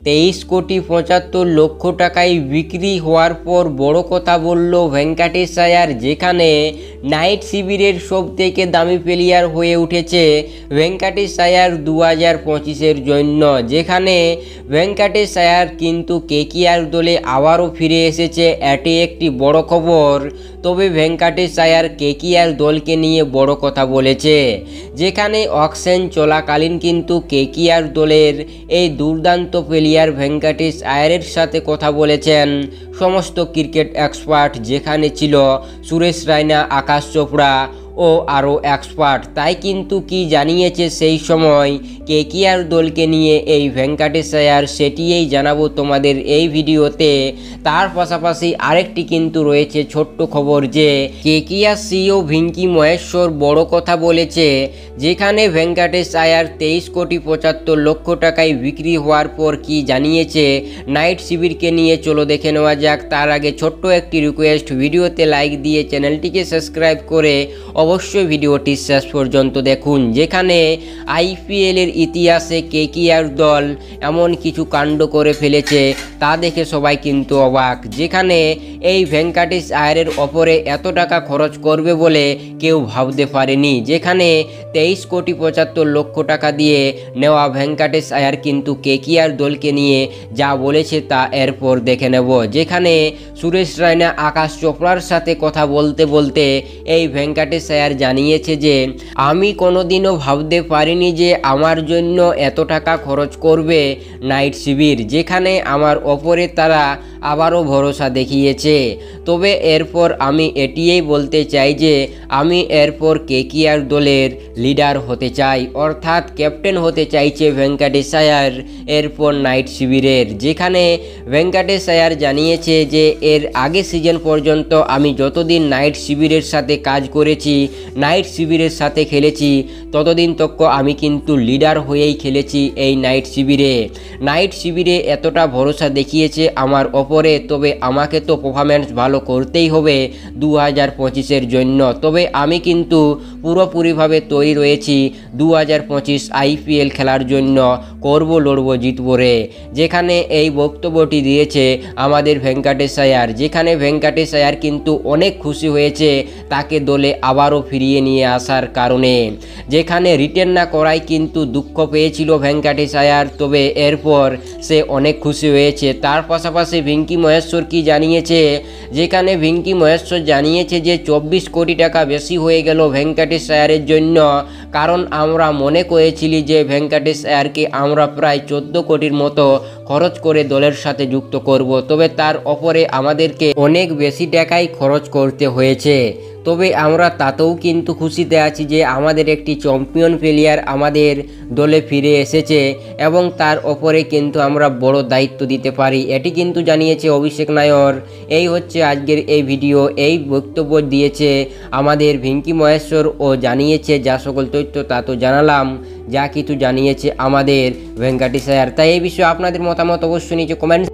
23,75,00,000 টাকায় বিক্রি হওয়ার পর বড় কথা বলল ভেঙ্কাটেশ আয়ার, যেখানে নাইট শিবিরের সব থেকে দামি প্লেয়ার হয়ে উঠেছে ভেঙ্কাটেশ আয়ার 2025-এর জন্য। যেখানে ভেঙ্কাটেশ আয়ার কিন্তু কেকেআর দলে আবারও ফিরে এসেছে, এটি একটি বড় খবর। তবে ভেঙ্কাটেশ আয়ার কেকেআর দলকে নিয়ে বড় কথা বলেছে, যেখানে অকশন চলাকালীন কিন্তু কেকেআর দলের এই দুর্দান্ত প্লেয়ার ভেঙ্কাটেশ আয়ারের সাথে কথা বলেছেন সমস্ত ক্রিকেট এক্সপার্ট, যেখানে ছিল সুরেশ রায়না, আকাশ চোপড়া ও আরও এক্সপার্ট। তাই কিন্তু কি জানিয়েছে সেই সময় কেকেআর দলকে নিয়ে এই ভেঙ্কাটেশ আয়ার, সেটিই জানাবো তোমাদের এই ভিডিওতে। তার পাশাপাশি আরেকটি কিন্তু রয়েছে ছোট্ট খবর, যে কেকেআর সিইও ভিঙ্কি মহেশ্বর বড় কথা বলেছে, যেখানে ভেঙ্কাটেশ আয়ার 23,75,00,000 টাকায় বিক্রি হওয়ার পর কি জানিয়েছে নাইট শিবিরকে নিয়ে। চলো দেখে নেওয়া যাক। তার আগে ছোট্ট একটি রিকোয়েস্ট, ভিডিওতে লাইক দিয়ে চ্যানেলটিকে সাবস্ক্রাইব করে অবশ্যই ভিডিওটি শেষ পর্যন্ত দেখুন। যেখানে আইপিএলের ইতিহাসে কেকেআর দল এমন কিছু কাণ্ড করে ফেলেছে তা দেখে সবাই কিন্তু অবাক, যেখানে এই ভেঙ্কাটেশ আয়ারের ওপরে এত টাকা খরচ করবে বলে কেউ ভাবতে পারেনি। যেখানে 23,75,00,000 টাকা দিয়ে নেওয়া ভেঙ্কাটেশ আয়ার কিন্তু কেকেআর দলকে নিয়ে যা বলেছে তা এরপর দেখে নেব। যেখানে সুরেশ রায়না, আকাশ চোপড়ার সাথে কথা বলতে বলতে এই ভেঙ্কাটেশ আয়ার জানিয়েছে যে আমি কোনোদিনও ভাবতে পারিনি যে আমার জন্য এত টাকা খরচ করবে নাইট শিবির, যেখানে আমার ওপরে তারা আবারও ভরসা দেখিয়েছে। তবে এরপর আমি এটিই বলতে চাই যে আমি এরপর কেকেআর দলের লিডার হতে চাই, অর্থাৎ ক্যাপ্টেন হতে চাইছে ভেঙ্কাটেশ আয়ার এরপর নাইট শিবিরের। যেখানে ভেঙ্কাটেশ আয়ার জানিয়েছে যে এর আগে সিজন পর্যন্ত আমি যতদিন নাইট শিবিরের সাথে কাজ করেছি, নাইট শিবিরের সাথে খেলেছি, ততদিন তক আমি কিন্তু লিডার হয়েই খেলেছি এই নাইট শিবিরে। নাইট শিবিরে এতটা ভরসা দেখিয়েছে আমার ওপরে, তবে আমাকে তো পারফরম্যান্স ভালো করতেই হবে 2025-এর জন্য। তবে আমি কিন্তু পুরোপুরিভাবে তৈরি রয়েছি 2025 আইপিএল খেলার জন্য, করব, লড়ব, জিতব রে। যেখানে এই বক্তব্যটি দিয়েছে আমাদের ভেঙ্কাটেশ আয়ার, যেখানে ভেঙ্কাটেশ আয়ার কিন্তু অনেক খুশি হয়েছে তাকে দলে আবারও ফিরিয়ে নিয়ে আসার কারণে। যেখানে রিটার্ন না করায় কিন্তু দুঃখ পেয়েছিল ভেঙ্কাটেশ আয়ার, তবে এরপর সে অনেক খুশি হয়েছে। তার পাশাপাশি ভিঙ্কি মহেশ্বর কি জানিয়েছে, যেখানে ভিঙ্কি মহেশ্বর জানিয়েছে যে 24 কোটি টাকা বেশি হয়ে গেল ভেঙ্কাটেশ আয়ারের জন্য, কারণ আমরা মনে করেছিলি যে ভেঙ্কাটেশ আয়ারকে আমরা প্রায় 14 কোটির মতো খরচ করে দলের সাথে যুক্ত করব, তবে তার ওপরে আমাদেরকে অনেক বেশি টাকাই খরচ করতে হয়েছে। তবে আমরা তাতেও কিন্তু খুশিতে আছি যে আমাদের একটি চ্যাম্পিয়ন প্লেয়ার আমাদের দলে ফিরে এসেছে এবং তার ওপরে কিন্তু আমরা বড় দায়িত্ব দিতে পারি, এটি কিন্তু জানিয়েছে অভিষেক নায়র। এই হচ্ছে আজকের এই ভিডিও। এই বক্তব্য দিয়েছে আমাদের ভিঙ্কি মহেশ্বর ও জানিয়েছে যা সকল তথ্য তা তো জানালাম, যা কিছু জানিয়েছে আমাদের ভেঙ্কাটেশ আয়ার। তাই এই বিষয়ে আপনাদের মতামত অবশ্যই নিচে কমেন্ট